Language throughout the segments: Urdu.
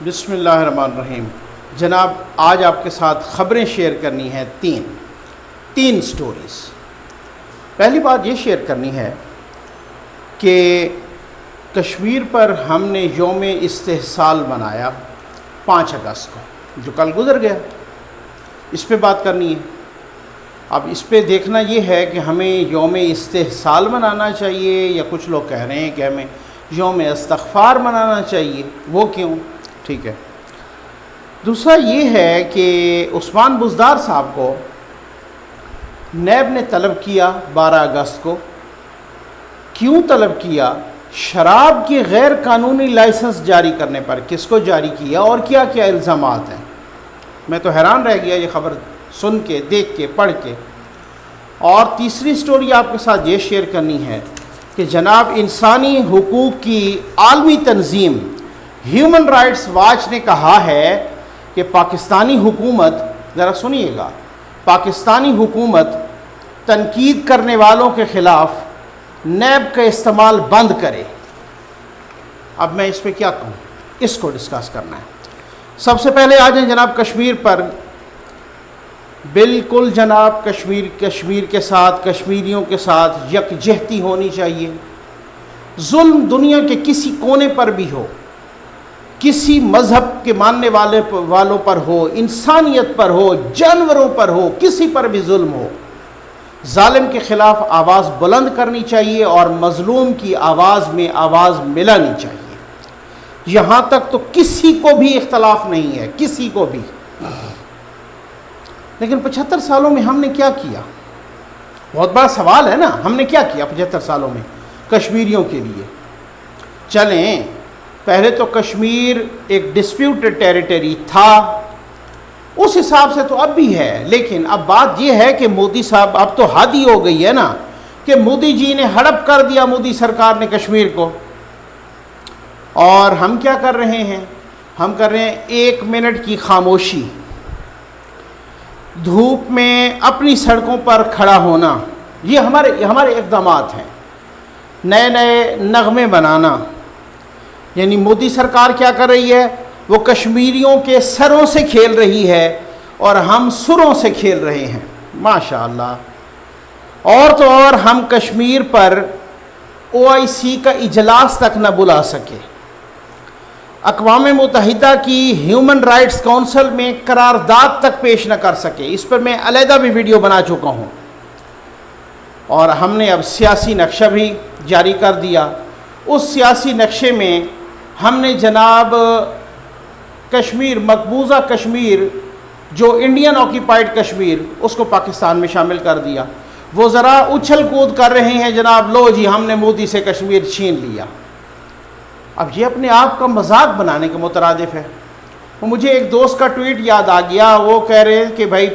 بسم اللہ الرحمن الرحیم۔ جناب آج آپ کے ساتھ خبریں شیئر کرنی ہیں تین سٹوریز۔ پہلی بات یہ شیئر کرنی ہے کہ کشمیر پر ہم نے یوم استحصال منایا 5 اگست کو، جو کل گزر گیا۔ اس پہ بات کرنی ہے۔ اب اس پہ دیکھنا یہ ہے کہ ہمیں یوم استحصال منانا چاہیے یا کچھ لوگ کہہ رہے ہیں کہ ہمیں یوم استغفار منانا چاہیے۔ وہ کیوں؟ ٹھیک ہے۔ دوسرا یہ ہے کہ عثمان بزدار صاحب کو نیب نے طلب کیا 12 اگست کو۔ کیوں طلب کیا؟ شراب کی غیر قانونی لائسنس جاری کرنے پر۔ کس کو جاری کیا اور کیا کیا الزامات ہیں؟ میں تو حیران رہ گیا یہ خبر سن کے، دیکھ کے، پڑھ کے۔ اور تیسری سٹوری آپ کے ساتھ یہ شیئر کرنی ہے کہ جناب انسانی حقوق کی عالمی تنظیم ہیومن رائٹس واچ نے کہا ہے کہ پاکستانی حکومت، ذرا سنیے گا، پاکستانی حکومت تنقید کرنے والوں کے خلاف نیب کا استعمال بند کرے۔ اب میں اس پہ کیا کہوں؟ اس کو ڈسکس کرنا ہے۔ سب سے پہلے آ جائیں جناب کشمیر پر۔ بالکل جناب کشمیر کے ساتھ، کشمیریوں کے ساتھ یکجہتی ہونی چاہیے۔ ظلم دنیا کے کسی کونے پر بھی ہو، کسی مذہب کے ماننے والوں پر ہو، انسانیت پر ہو، جانوروں پر ہو، کسی پر بھی ظلم ہو، ظالم کے خلاف آواز بلند کرنی چاہیے اور مظلوم کی آواز میں آواز ملانی چاہیے۔ یہاں تک تو کسی کو بھی اختلاف نہیں ہے، کسی کو بھی۔ لیکن 75 سالوں میں ہم نے کیا کیا؟ بہت بڑا سوال ہے نا، ہم نے کیا کیا 75 سالوں میں کشمیریوں کے لیے؟ چلیں، پہلے تو کشمیر ایک ڈسپیوٹڈ ٹیریٹری تھا، اس حساب سے تو اب بھی ہے۔ لیکن اب بات یہ ہے کہ مودی صاحب، اب تو حد ہی ہو گئی ہے نا کہ مودی جی نے ہڑپ کر دیا، مودی سرکار نے کشمیر کو۔ اور ہم کیا کر رہے ہیں؟ ہم کر رہے ہیں 1 منٹ کی خاموشی، دھوپ میں اپنی سڑکوں پر کھڑا ہونا۔ یہ ہمارے اقدامات ہیں۔ نئے نغمے بنانا، یعنی مودی سرکار کیا کر رہی ہے؟ وہ کشمیریوں کے سروں سے کھیل رہی ہے اور ہم سروں سے کھیل رہے ہیں۔ ماشاءاللہ۔ اور تو اور ہم کشمیر پر OIC کا اجلاس تک نہ بلا سکے، اقوام متحدہ کی ہیومن رائٹس کونسل میں قرارداد تک پیش نہ کر سکے۔ اس پر میں علیحدہ بھی ویڈیو بنا چکا ہوں۔ اور ہم نے اب سیاسی نقشہ بھی جاری کر دیا۔ اس سیاسی نقشے میں ہم نے جناب کشمیر، مقبوضہ کشمیر جو انڈین آکیپائڈ کشمیر، اس کو پاکستان میں شامل کر دیا۔ وہ ذرا اچھل کود کر رہے ہیں جناب، لو جی ہم نے مودی سے کشمیر چھین لیا۔ اب یہ اپنے آپ کا مذاق بنانے کے مترادف ہے۔ مجھے ایک دوست کا ٹویٹ یاد آ گیا، وہ کہہ رہے ہیں کہ بھائی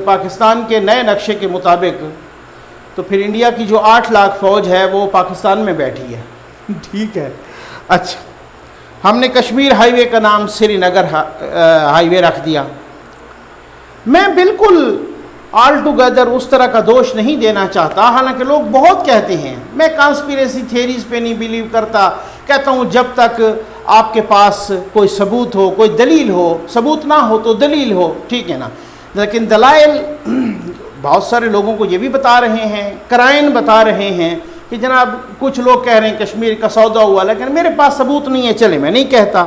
پاکستان کے نئے نقشے کے مطابق تو پھر انڈیا کی جو 8 لاکھ فوج ہے وہ پاکستان میں بیٹھی ہے۔ ٹھیک ہے، اچھا، ہم نے کشمیر ہائی وے کا نام سری نگر ہائی وے رکھ دیا۔ میں بالکل آل ٹوگیدر اس طرح کا دوش نہیں دینا چاہتا، حالانکہ لوگ بہت کہتے ہیں۔ میں کانسپیریسی تھیریز پہ نہیں بیلیو کرتا، کہتا ہوں جب تک آپ کے پاس کوئی ثبوت ہو، کوئی دلیل ہو، ثبوت نہ ہو تو دلیل ہو، ٹھیک ہے نا۔ لیکن دلائل بہت سارے لوگوں کو یہ بھی بتا رہے ہیں، کرائن بتا رہے ہیں کہ جناب کچھ لوگ کہہ رہے ہیں کشمیر کا سودا ہوا، لیکن میرے پاس ثبوت نہیں ہے۔ چلے، میں نہیں کہتا،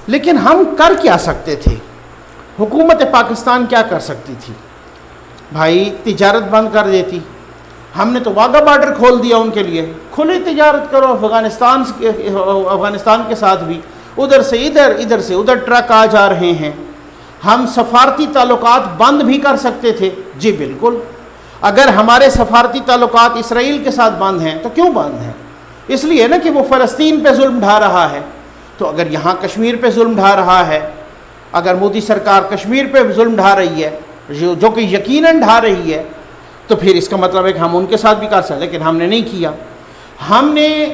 لیکن ہم کر کیا سکتے تھے؟ حکومت پاکستان کیا کر سکتی تھی؟ بھائی تجارت بند کر دیتی۔ ہم نے تو واگا بارڈر کھول دیا ان کے لیے، کھلی تجارت کرو افغانستان کے ساتھ بھی، ادھر سے ادھر سے ادھر ٹرک آ جا رہے ہیں۔ ہم سفارتی تعلقات بند بھی کر سکتے تھے، جی بالکل۔ اگر ہمارے سفارتی تعلقات اسرائیل کے ساتھ بند ہیں تو کیوں بند ہیں؟ اس لیے نا کہ وہ فلسطین پہ ظلم ڈھا رہا ہے۔ تو اگر یہاں کشمیر پہ ظلم ڈھا رہا ہے، اگر مودی سرکار کشمیر پہ ظلم ڈھا رہی ہے، جو کہ یقیناً ڈھا رہی ہے، تو پھر اس کا مطلب ہے کہ ہم ان کے ساتھ بھی کر سکتے، لیکن ہم نے نہیں کیا۔ ہم نے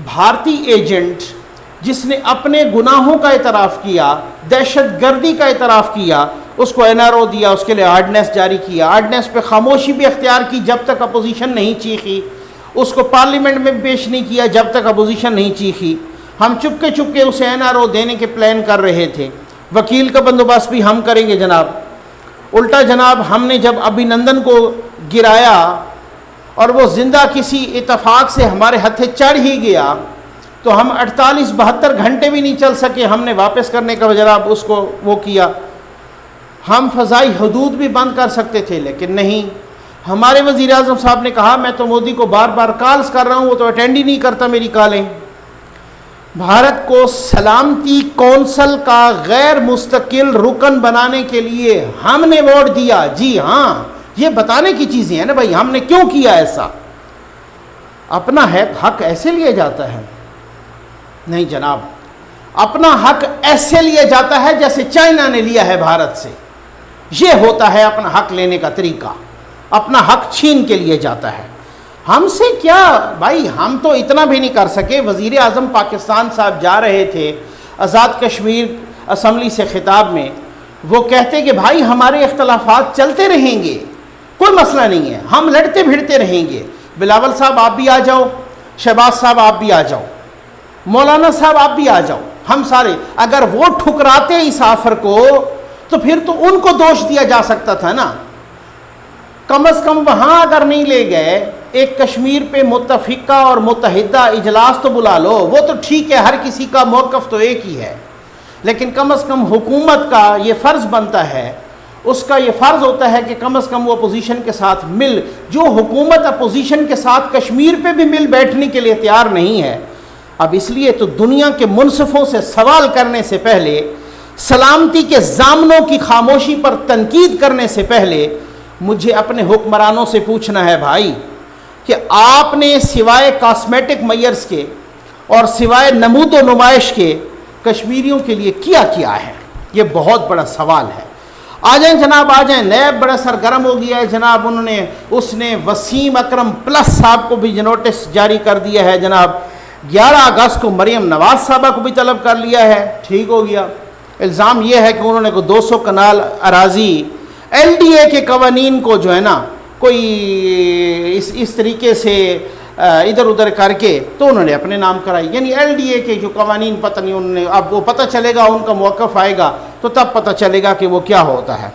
بھارتی ایجنٹ جس نے اپنے گناہوں کا اعتراف کیا، دہشت گردی کا اعتراف کیا، اس کو NRO دیا، اس کے لیے آرڈیننس جاری کیا۔ آرڈیننس پہ خاموشی بھی اختیار کی جب تک اپوزیشن نہیں چیخی، اس کو پارلیمنٹ میں پیش نہیں کیا جب تک اپوزیشن نہیں چیخی۔ ہم چپکے اسے NRO دینے کے پلان کر رہے تھے، وکیل کا بندوبست بھی ہم کریں گے جناب۔ الٹا جناب ہم نے جب ابھینندن کو گرایا اور وہ زندہ کسی اتفاق سے ہمارے ہتھے چڑھ ہی گیا تو ہم 48-72 گھنٹے بھی نہیں چل سکے، ہم نے واپس کرنے کا جناب اس کو وہ کیا۔ ہم فضائی حدود بھی بند کر سکتے تھے لیکن نہیں، ہمارے وزیر اعظم صاحب نے کہا میں تو مودی کو بار بار کالز کر رہا ہوں، وہ تو اٹینڈ ہی نہیں کرتا میری کالیں۔ بھارت کو سلامتی کونسل کا غیر مستقل رکن بنانے کے لیے ہم نے ووٹ دیا۔ جی ہاں، یہ بتانے کی چیزیں ہیں نا بھائی، ہم نے کیوں کیا ایسا؟ اپنا حق ایسے لیا جاتا ہے؟ نہیں جناب، اپنا حق ایسے لیا جاتا ہے جیسے چائنا نے لیا ہے بھارت سے۔ یہ ہوتا ہے اپنا حق لینے کا طریقہ، اپنا حق چھین کے لیے جاتا ہے۔ ہم سے کیا بھائی، ہم تو اتنا بھی نہیں کر سکے۔ وزیر اعظم پاکستان صاحب جا رہے تھے آزاد کشمیر اسمبلی سے خطاب میں، وہ کہتے کہ بھائی ہمارے اختلافات چلتے رہیں گے، کوئی مسئلہ نہیں ہے، ہم لڑتے بھیڑتے رہیں گے۔ بلاول صاحب آپ بھی آ جاؤ، شہباز صاحب آپ بھی آ جاؤ، مولانا صاحب آپ بھی آ جاؤ، ہم سارے۔ اگر وہ ٹھکراتے اس آفر کو تو پھر تو ان کو دوش دیا جا سکتا تھا نا، کم از کم وہاں اگر نہیں لے گئے، ایک کشمیر پہ متفقہ اور متحدہ اجلاس تو بلا لو، وہ تو ٹھیک ہے، ہر کسی کا موقف تو ایک ہی ہے، لیکن کم از کم حکومت کا یہ فرض بنتا ہے، اس کا یہ فرض ہوتا ہے کہ کم از کم وہ اپوزیشن کے ساتھ جو حکومت اپوزیشن کے ساتھ کشمیر پہ بھی مل بیٹھنے کے لیے تیار نہیں ہے۔ اب اس لیے تو دنیا کے منصفوں سے سوال کرنے سے پہلے، سلامتی کے ضامنوں کی خاموشی پر تنقید کرنے سے پہلے مجھے اپنے حکمرانوں سے پوچھنا ہے بھائی کہ آپ نے سوائے کاسمیٹک میئرز کے اور سوائے نمود و نمائش کے کشمیریوں کے لیے کیا کیا ہے؟ یہ بہت بڑا سوال ہے۔ آ جائیں جناب، آ جائیں۔ نیب بڑا سرگرم ہو گیا ہے جناب، اس نے وسیم اکرم پلس صاحب کو بھی نوٹس جاری کر دیا ہے جناب۔ 11 اگست کو مریم نواز صاحبہ کو بھی طلب کر لیا ہے، ٹھیک ہو گیا۔ الزام یہ ہے کہ انہوں نے 200 کنال اراضی LDA کے قوانین کو جو ہے نا کوئی اس طریقے سے ادھر ادھر کر کے تو انہوں نے اپنے نام کرائی، یعنی LDA کے جو قوانین پتہ نہیں انہوں نے، اب وہ پتہ چلے گا، ان کا موقف آئے گا تو تب پتہ چلے گا کہ وہ کیا ہوتا ہے۔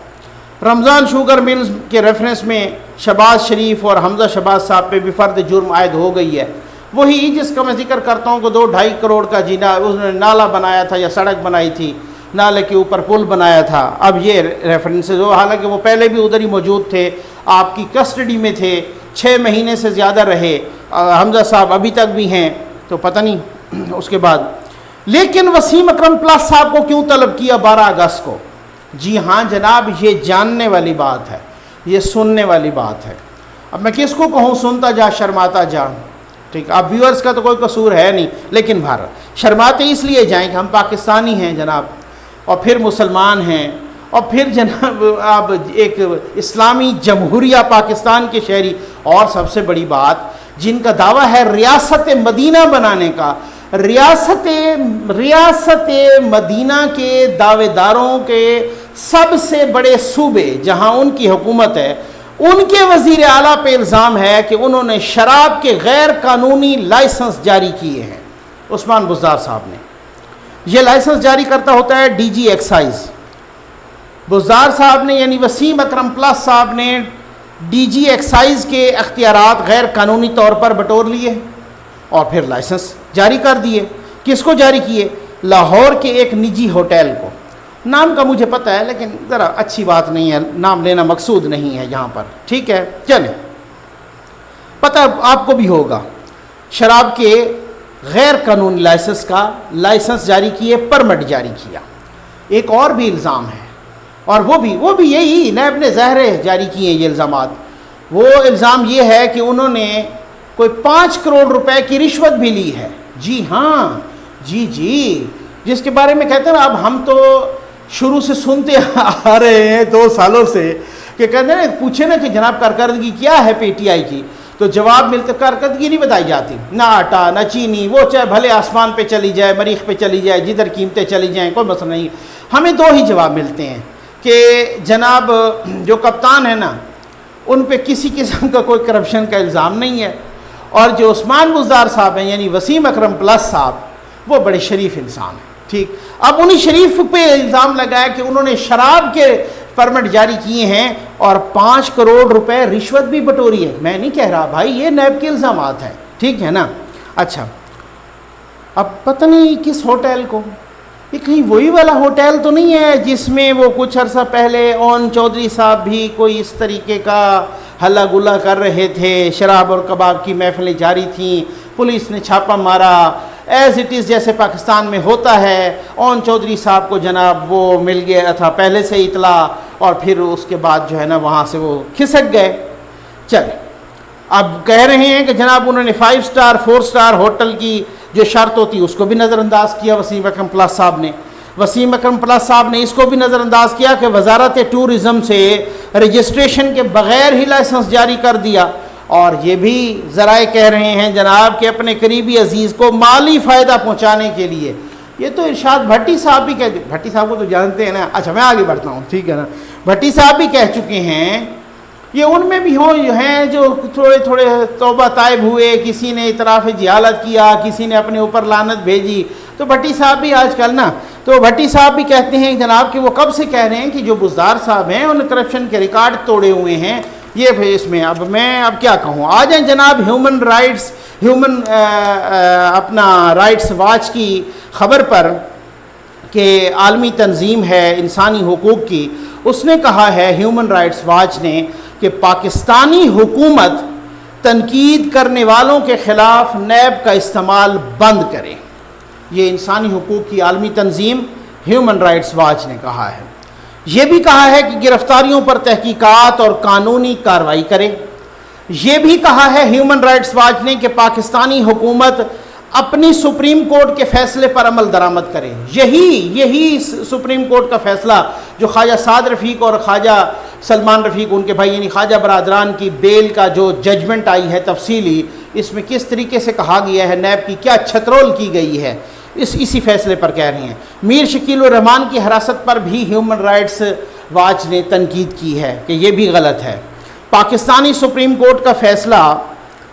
رمضان شوگر ملز کے ریفرنس میں شہباز شریف اور حمزہ شہباز صاحب پہ بھی فرد جرم عائد ہو گئی ہے، وہی جس کا میں ذکر کرتا ہوں کہ 2-2.5 کروڑ کا جینا انہوں نے نالا بنایا تھا یا سڑک بنائی تھی، نالے کے اوپر پل بنایا تھا۔ اب یہ ریفرنسز ہو، حالانکہ وہ پہلے بھی ادھر ہی موجود تھے، آپ کی کسٹڈی میں تھے، 6 مہینے سے زیادہ رہے، حمزہ صاحب ابھی تک بھی ہیں، تو پتہ نہیں اس کے بعد۔ لیکن وسیم اکرم پلس صاحب کو کیوں طلب کیا 12 اگست کو؟ جی ہاں جناب، یہ جاننے والی بات ہے، یہ سننے والی بات ہے۔ اب میں کس کو کہوں، سنتا جا شرماتا جا، ٹھیک۔ اب ویورز کا تو کوئی قصور ہے نہیں، لیکن بھارت شرماتے اس لیے جائیں کہ ہم پاکستانی ہیں جناب، اور پھر مسلمان ہیں، اور پھر جناب آپ ایک اسلامی جمہوریہ پاکستان کے شہری، اور سب سے بڑی بات جن کا دعویٰ ہے ریاست مدینہ بنانے کا، ریاست مدینہ کے دعوے داروں کے سب سے بڑے صوبے جہاں ان کی حکومت ہے، ان کے وزیر اعلیٰ پہ الزام ہے کہ انہوں نے شراب کے غیر قانونی لائسنس جاری کیے ہیں۔ عثمان بزدار صاحب نے یہ لائسنس جاری کرتا ہوتا ہے DG ایکسائز۔ بزدار صاحب نے یعنی وسیم اکرم پلس صاحب نے DG ایکسائز کے اختیارات غیر قانونی طور پر بٹور لیے اور پھر لائسنس جاری کر دیے۔ کس کو جاری کیے؟ لاہور کے ایک نجی ہوٹل کو، نام کا مجھے پتہ ہے لیکن ذرا اچھی بات نہیں ہے، نام لینا مقصود نہیں ہے یہاں پر، ٹھیک ہے چلیں۔ پتہ آپ کو بھی ہوگا، شراب کے غیر قانونی لائسنس کا لائسنس جاری کیے، پرمٹ جاری کیا۔ ایک اور بھی الزام ہے، اور وہ بھی یہی نیب نے ظاہر جاری کیے ہیں یہ الزامات۔ وہ الزام یہ ہے کہ انہوں نے کوئی 5 کروڑ روپے کی رشوت بھی لی ہے۔ جی ہاں، جی جس کے بارے میں کہتے ہیں نا، اب ہم تو شروع سے سنتے آ رہے ہیں 2 سالوں سے کہ کہتے ہیں پوچھے نا کہ جناب کارکردگی کیا ہے PTI کی، تو جواب ملتے کارکردگی نہیں بتائی جاتی، نہ آٹا نہ چینی، وہ چاہے بھلے آسمان پہ چلی جائے، مریخ پہ چلی جائے، جدھر قیمتیں چلی جائیں کوئی مسئلہ نہیں۔ ہمیں 2 ہی جواب ملتے ہیں کہ جناب جو کپتان ہے نا، ان پہ کسی قسم کا کوئی کرپشن کا الزام نہیں ہے، اور جو عثمان بزدار صاحب ہیں یعنی وسیم اکرم پلس صاحب، وہ بڑے شریف انسان ہیں، ٹھیک. اب انہیں شریف پہ الزام لگایا کہ انہوں نے شراب کے پرمٹ جاری کیے ہیں اور 5 کروڑ روپے رشوت بھی بٹوری ہے. میں نہیں کہہ رہا بھائی، یہ نیب کے الزامات ہیں، ٹھیک ہے نا. اچھا، اب پتہ نہیں کس ہوٹل کو، یہ کہیں وہی والا ہوٹل تو نہیں ہے جس میں وہ کچھ عرصہ پہلے اون چودھری صاحب بھی کوئی اس طریقے کا ہلا گلا کر رہے تھے، شراب اور کباب کی محفلیں جاری تھیں، پولیس نے چھاپا مارا، ایز اٹ از جیسے پاکستان میں ہوتا ہے. اون چودھری صاحب کو جناب وہ مل گیا تھا پہلے سے اطلاع، اور پھر اس کے بعد جو ہے نا وہاں سے وہ کھسک گئے. چل، اب کہہ رہے ہیں کہ جناب انہوں نے 5 سٹار 4 سٹار ہوٹل کی جو شرط ہوتی اس کو بھی نظر انداز کیا. وسیم اکرم پلاس صاحب نے اس کو بھی نظر انداز کیا کہ وزارت ٹورزم سے رجسٹریشن کے بغیر ہی لائسنس جاری کر دیا. اور یہ بھی ذرائع کہہ رہے ہیں جناب کہ اپنے قریبی عزیز کو مالی فائدہ پہنچانے کے لیے. یہ تو ارشاد بھٹی صاحب بھی کہتے، بھٹی صاحب کو تو جانتے ہیں نا. اچھا میں آگے بڑھتا ہوں، ٹھیک ہے نا. بھٹی صاحب بھی کہہ چکے ہیں، یہ ان میں بھی ہیں جو تھوڑے تھوڑے توبہ طائب ہوئے، کسی نے اعتراف جہالت کیا، کسی نے اپنے اوپر لعنت بھیجی. تو بھٹی صاحب بھی آج کل نا، تو بھٹی صاحب بھی کہتے ہیں جناب کہ وہ کب سے کہہ رہے ہیں کہ جو بزدار صاحب ہیں انہوں نے کرپشن کے ریکارڈ توڑے ہوئے ہیں. یہ اس میں اب کیا کہوں. آ جائیں جناب اپنا رائٹس واچ کی خبر پر کہ عالمی تنظیم ہے انسانی حقوق کی. اس نے کہا ہے، ہیومن رائٹس واچ نے، کہ پاکستانی حکومت تنقید کرنے والوں کے خلاف نیب کا استعمال بند کرے. یہ انسانی حقوق کی عالمی تنظیم ہیومن رائٹس واچ نے کہا ہے. یہ بھی کہا ہے کہ گرفتاریوں پر تحقیقات اور قانونی کارروائی کرے. یہ بھی کہا ہے ہیومن رائٹس واچ نے کہ پاکستانی حکومت اپنی سپریم کورٹ کے فیصلے پر عمل درآمد کرے. یہی سپریم کورٹ کا فیصلہ جو خواجہ سعد رفیق اور خواجہ سلمان رفیق ان کے بھائی یعنی خواجہ برادران کی بیل کا جو ججمنٹ آئی ہے تفصیلی، اس میں کس طریقے سے کہا گیا ہے، نیب کی کیا چھترول کی گئی ہے، اسی فیصلے پر کہہ رہے ہیں. میر شکیل الرحمان کی حراست پر بھی ہیومن رائٹس واچ نے تنقید کی ہے کہ یہ بھی غلط ہے. پاکستانی سپریم کورٹ کا فیصلہ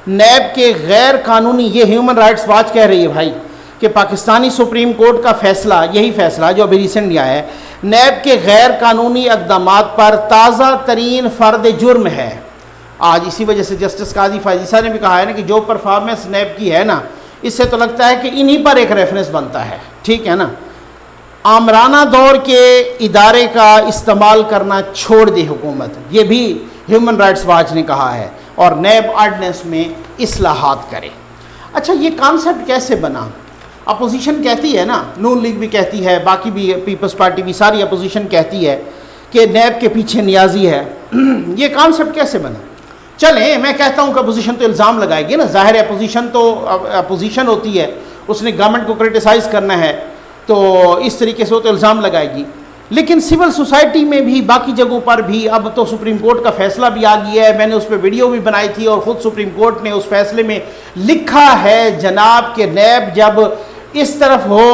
نیب کے غیر قانونی، یہ ہیومن رائٹس واچ کہہ رہی ہے بھائی کہ پاکستانی سپریم کورٹ کا فیصلہ، یہی فیصلہ جو ابھی ریسنٹلی آیا ہے، نیب کے غیر قانونی اقدامات پر تازہ ترین فرد جرم ہے. آج اسی وجہ سے جسٹس قاضی فائزی صاحب نے بھی کہا ہے نا کہ جو پرفارمنس نیب کی ہے نا، اس سے تو لگتا ہے کہ انہی پر ایک ریفرنس بنتا ہے، ٹھیک ہے نا. آمرانہ دور کے ادارے کا استعمال کرنا چھوڑ دے حکومت، یہ بھی ہیومن رائٹس واچ نے کہا ہے، اور نیب آرڈیننس میں اصلاحات کرے. اچھا، یہ کانسیپٹ کیسے بنا؟ اپوزیشن کہتی ہے نا، نون لیگ بھی کہتی ہے، باقی بھی پیپلز پارٹی بھی، ساری اپوزیشن کہتی ہے کہ نیب کے پیچھے نیازی ہے. یہ کانسیپٹ کیسے بنا؟ چلیں میں کہتا ہوں کہ اپوزیشن تو الزام لگائے گی نا، ظاہر ہے اپوزیشن تو اپوزیشن ہوتی ہے، اس نے گورنمنٹ کو کرٹیسائز کرنا ہے، تو اس طریقے سے وہ تو الزام لگائے گی. لیکن سول سوسائٹی میں بھی، باقی جگہوں پر بھی، اب تو سپریم کورٹ کا فیصلہ بھی آ گیا ہے. میں نے اس پہ ویڈیو بھی بنائی تھی، اور خود سپریم کورٹ نے اس فیصلے میں لکھا ہے جناب کہ نیب جب اس طرف ہو،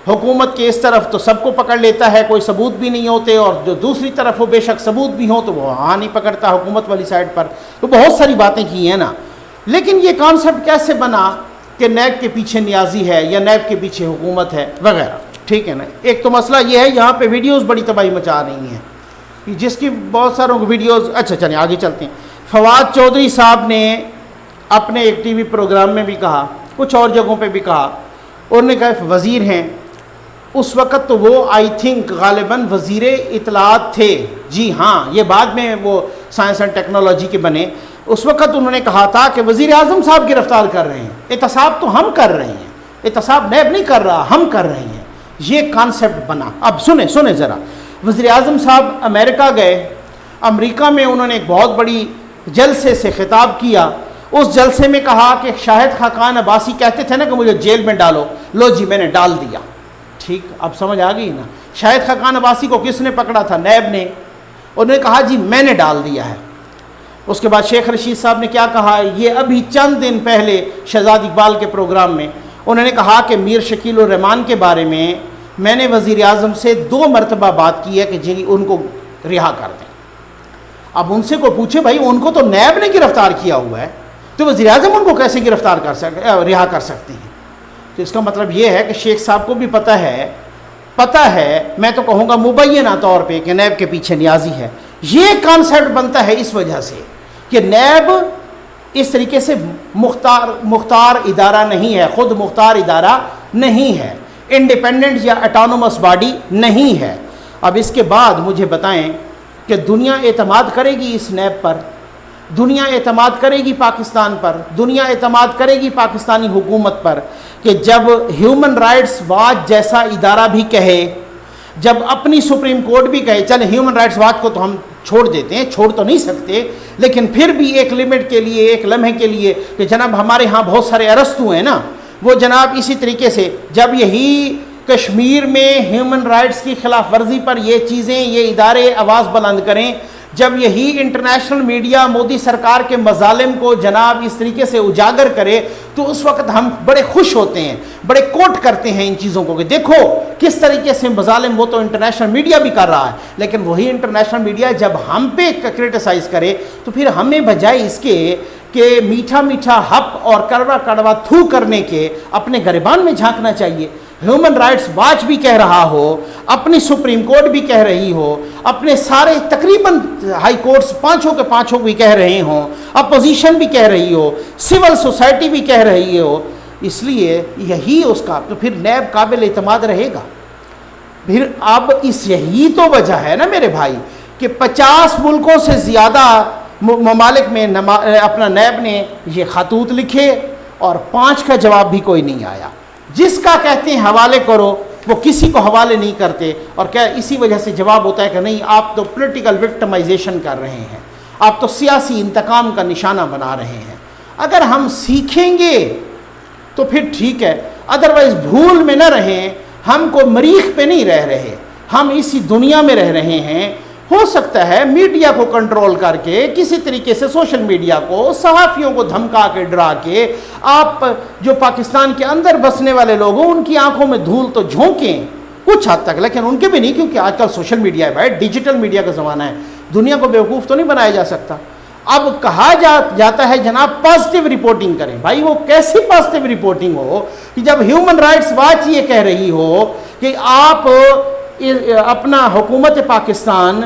حکومت کے اس طرف، تو سب کو پکڑ لیتا ہے، کوئی ثبوت بھی نہیں ہوتے، اور جو دوسری طرف ہو بے شک ثبوت بھی ہوں تو وہ وہاں نہیں پکڑتا، حکومت والی سائڈ پر. تو بہت ساری باتیں کی ہیں نا. لیکن یہ کانسیپٹ کیسے بنا کہ نیب کے پیچھے نیازی ہے یا نیب کے پیچھے حکومت ہے وغیرہ، ٹھیک ہے نا. ایک تو مسئلہ یہ ہے، یہاں پہ ویڈیوز بڑی تباہی مچا رہی ہیں، جس کی بہت ساروں کو ویڈیوز. اچھا چلیں آگے چلتے ہیں. فواد چودھری صاحب نے اپنے ایک ٹی وی پروگرام میں بھی کہا، کچھ اور جگہوں پہ بھی کہا، انہوں نے کہا وزیر ہیں اس وقت تو وہ آئی تھنک غالباً وزیر اطلاعات تھے. جی ہاں، یہ بعد میں وہ سائنس اینڈ ٹیکنالوجی کے بنے. اس وقت انہوں نے کہا تھا کہ وزیر اعظم صاحب گرفتار کر رہے ہیں، احتساب تو ہم کر رہے ہیں، احتساب نیب نہیں کر رہا، ہم کر رہے ہیں. یہ کانسیپٹ بنا. اب سنیں ذرا، وزیر اعظم صاحب امریکہ گئے، امریکہ میں انہوں نے ایک بہت بڑی جلسے سے خطاب کیا. اس جلسے میں کہا کہ شاہد خاقان عباسی کہتے تھے نا کہ مجھے جیل میں ڈالو، لو جی میں نے ڈال دیا. ٹھیک، اب سمجھ آ گئی نا. شاہد خاقان عباسی کو کس نے پکڑا تھا؟ نیب نے. انہوں نے کہا جی میں نے ڈال دیا ہے. اس کے بعد شیخ رشید صاحب نے کیا کہا؟ یہ ابھی چند دن پہلے شہزاد اقبال کے پروگرام میں انہوں نے کہا کہ میر شکیل الرحمان کے بارے میں نے وزیر اعظم سے 2 مرتبہ بات کی ہے کہ ان کو رہا کر دیں. اب ان سے کو پوچھے بھائی ان کو تو نیب نے گرفتار کیا ہوا ہے، تو وزیر اعظم ان کو کیسے رہا کر سکتے ہیں؟ تو اس کا مطلب یہ ہے کہ شیخ صاحب کو بھی پتہ ہے میں تو کہوں گا مبینہ طور پہ کہ نیب کے پیچھے نیازی ہے. یہ کانسیپٹ بنتا ہے اس وجہ سے کہ نیب اس طریقے سے مختار ادارہ نہیں ہے، خود مختار ادارہ نہیں ہے، انڈیپینڈنٹ یا اٹانومس باڈی نہیں ہے. اب اس کے بعد مجھے بتائیں کہ دنیا اعتماد کرے گی اس نیب پر، دنیا اعتماد کرے گی پاکستان پر، دنیا اعتماد کرے گی پاکستانی حکومت پر کہ جب ہیومن رائٹس واچ جیسا ادارہ بھی کہے، جب اپنی سپریم کورٹ بھی کہے، چلے ہیومن رائٹس واچ کو تو ہم چھوڑ دیتے ہیں، چھوڑ تو نہیں سکتے، لیکن پھر بھی ایک لمٹ کے لیے، ایک لمحے کے لیے کہ جناب ہمارے ہاں بہت سارے ارسٹ ہوئے ہیں نا، وہ جناب اسی طریقے سے جب یہی کشمیر میں ہیومن رائٹس کی خلاف ورزی پر یہ چیزیں، یہ ادارے آواز بلند کریں، جب یہی انٹرنیشنل میڈیا مودی سرکار کے مظالم کو جناب اس طریقے سے اجاگر کرے، تو اس وقت ہم بڑے خوش ہوتے ہیں، بڑے کوٹ کرتے ہیں ان چیزوں کو کہ دیکھو کس طریقے سے مظالم، وہ تو انٹرنیشنل میڈیا بھی کر رہا ہے، لیکن وہی انٹرنیشنل میڈیا جب ہم پہ کرٹیسائز کرے تو پھر ہمیں بجائے اس کے کہ میٹھا میٹھا ہپ اور کڑوا کڑوا تھو کرنے کے اپنے گریبان میں جھانکنا چاہیے. ہیومن رائٹس واچ بھی کہہ رہا ہو، اپنی سپریم کورٹ بھی کہہ رہی ہو، اپنے سارے تقریباً ہائی کورٹس پانچوں کے پانچوں بھی کہہ رہے ہوں، اپوزیشن بھی کہہ رہی ہو، سول سوسائٹی بھی کہہ رہی ہو، اس لیے یہی اس کا تو پھر نیب قابل اعتماد رہے گا. پھر اب اس یہی تو وجہ ہے نا میرے بھائی کہ 50 ملکوں سے زیادہ ممالک میں اپنا نیب نے یہ خطوط لکھے اور 5 کا جواب بھی کوئی نہیں آیا. جس کا کہتے ہیں حوالے کرو وہ کسی کو حوالے نہیں کرتے، اور کیا اسی وجہ سے جواب ہوتا ہے کہ نہیں آپ تو پولیٹیکل وکٹمائزیشن کر رہے ہیں، آپ تو سیاسی انتقام کا نشانہ بنا رہے ہیں. اگر ہم سیکھیں گے تو پھر ٹھیک ہے، ادروائز بھول میں نہ رہیں. ہم کو مریخ پہ نہیں رہ رہے، ہم اسی دنیا میں رہ رہے ہیں. ہو سکتا ہے میڈیا کو کنٹرول کر کے کسی طریقے سے، سوشل میڈیا کو، صحافیوں کو دھمکا کے ڈرا کے آپ جو پاکستان کے اندر بسنے والے لوگ ہیں ان کی آنکھوں میں دھول تو جھونکیں کچھ حد تک، لیکن ان کے بھی نہیں، کیونکہ آج کل سوشل میڈیا ہے بھائی، ڈیجیٹل میڈیا کا زمانہ ہے، دنیا کو بیوقوف تو نہیں بنایا جا سکتا. اب کہا جاتا ہے جناب پازیٹیو رپورٹنگ کریں. بھائی وہ کیسی پازیٹیو رپورٹنگ ہو کہ جب ہیومن رائٹس واچ یہ کہہ رہی ہو کہ آپ اپنا حکومت پاکستان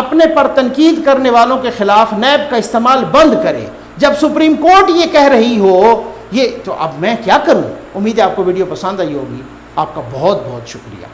اپنے پر تنقید کرنے والوں کے خلاف نیب کا استعمال بند کرے، جب سپریم کورٹ یہ کہہ رہی ہو، یہ تو اب میں کیا کروں. امید ہے آپ کو ویڈیو پسند آئی ہوگی. آپ کا بہت بہت شکریہ.